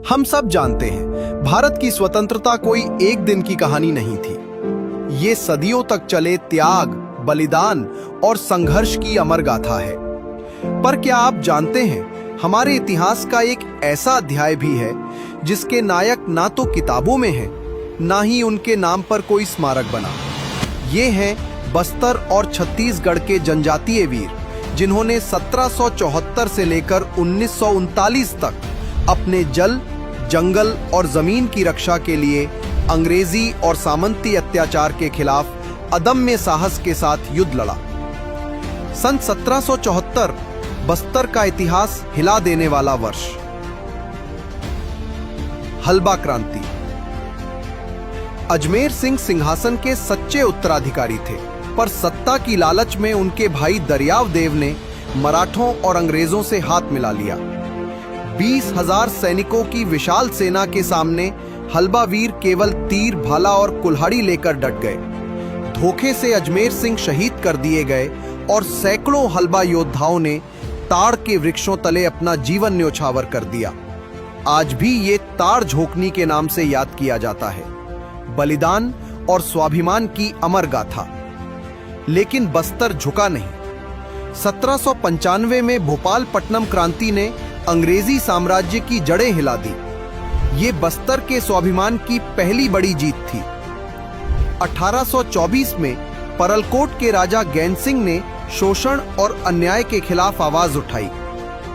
हम सब जानते हैं, भारत की स्वतंत्रता कोई एक दिन की कहानी नहीं थी। ये सदियों तक चले त्याग, बलिदान और संघर्ष की अमर गाथा है। पर क्या आप जानते हैं, हमारे इतिहास का एक ऐसा अध्याय भी है जिसके नायक ना तो किताबों में है, ना ही उनके नाम पर कोई स्मारक बना। ये हैं बस्तर और छत्तीसगढ़ के जनजातीय वीर, जिन्होंने 1774 से लेकर 1939 तक अपने जल, जंगल और जमीन की रक्षा के लिए अंग्रेजी और सामंती अत्याचार के खिलाफ अदम्य साहस के साथ युद्ध लड़ा। सन 1774 बस्तर का इतिहास हिला देने वाला वर्ष। हलबा क्रांति। अजमेर सिंह सिंहासन के सच्चे उत्तराधिकारी थे, पर सत्ता की लालच में उनके भाई दरियाव देव ने मराठों और अंग्रेजों से हाथ मिला लिया। 20,000 सैनिकों की विशाल सेना के सामने हलबा वीर केवल तीर, भाला और कुल्हाड़ी लेकर डट गए। धोखे से अजमेर सिंह शहीद कर दिए गए और सैकड़ों हलबा योद्धाओं ने ताड़ के वृक्षों तले अपना जीवन न्योछावर कर दिया। आज भी ये ताड़ झोंकनी के नाम से याद किया जाता है, बलिदान और स्वाभिमान की अमर गाथा। लेकिन बस्तर झुका नहीं। 1795 में भोपाल-पट्टनम क्रांति ने अंग्रेजी साम्राज्य की जड़ें हिला दी। ये बस्तर के स्वाभिमान की पहली बड़ी जीत थी। 1824 में परलकोट के राजा गैनसिंह ने शोषण और अन्याय के खिलाफ आवाज उठाई।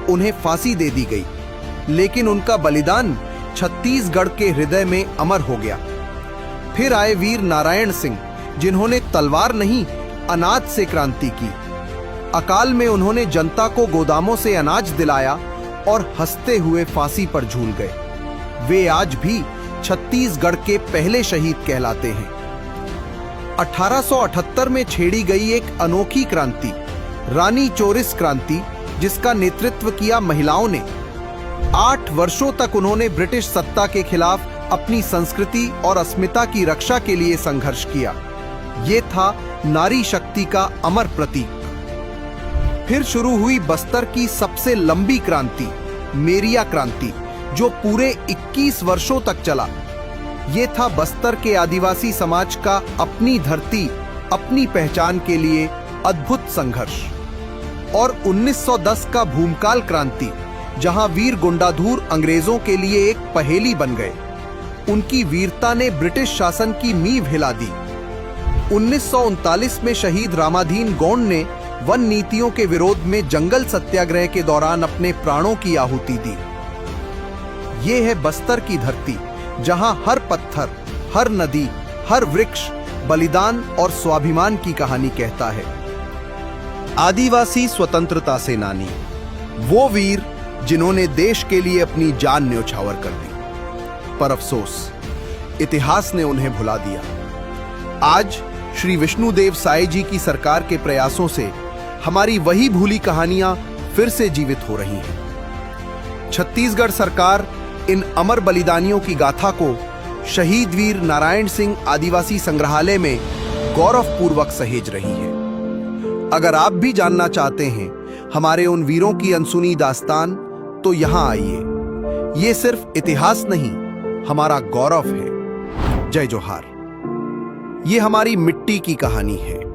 उन्हें फांसी दे दी गई, लेकिन उनका बलिदान छत्तीसगढ़ के हृदय में अमर हो गया। फिर आए वीर नारायण सिंह, जिन्होंने तलवार नहीं, अनाज से क्रांति की। अकाल में उन्होंने जनता को गोदामों से अनाज दिलाया और हंसते हुए फांसी पर झूल गए। वे आज भी छत्तीसगढ़ के पहले शहीद कहलाते हैं। 1878 में छेड़ी गई एक अनोखी क्रांति, रानी चोरिस क्रांति, जिसका नेतृत्व किया महिलाओं ने। 8 वर्षों तक उन्होंने ब्रिटिश सत्ता के खिलाफ अपनी संस्कृति और अस्मिता की रक्षा के लिए संघर्ष किया। ये था नारी शक्ति का अमर प्रतीक। फिर शुरू हुई बस्तर की सबसे लंबी क्रांति, मेरिया क्रांति, जो पूरे 21 वर्षों तक चला। ये था बस्तर के आदिवासी समाज का अपनी धरती, अपनी पहचान के लिए अद्भुत संघर्ष। और 1910 का भूमकाल क्रांति, जहां वीर गुंडाधुर अंग्रेजों के लिए एक पहेली बन गए। उनकी वीरता ने ब्रिटिश शासन की नींव हिला दी। 1939 में शहीद रामाधीन गौंड ने वन नीतियों के विरोध में जंगल सत्याग्रह के दौरान अपने प्राणों की आहुति दी। ये है बस्तर की धरती, जहां हर पत्थर, हर नदी, हर वृक्ष बलिदान और स्वाभिमान की कहानी कहता है। आदिवासी स्वतंत्रता सेनानी, वो वीर जिन्होंने देश के लिए अपनी जान न्योछावर कर दी, पर अफसोस इतिहास ने उन्हें भुला दिया। आज श्री विष्णुदेव साय जी की सरकार के प्रयासों से हमारी वही भूली कहानियां फिर से जीवित हो रही हैं। छत्तीसगढ़ सरकार इन अमर बलिदानियों की गाथा को शहीद वीर नारायण सिंह आदिवासी संग्रहालय में गौरवपूर्वक सहेज रही है। अगर आप भी जानना चाहते हैं हमारे उन वीरों की अनसुनी दास्तान, तो यहां आइए। ये सिर्फ इतिहास नहीं, हमारा गौरव है। जय जोहार। ये हमारी मिट्टी की कहानी है।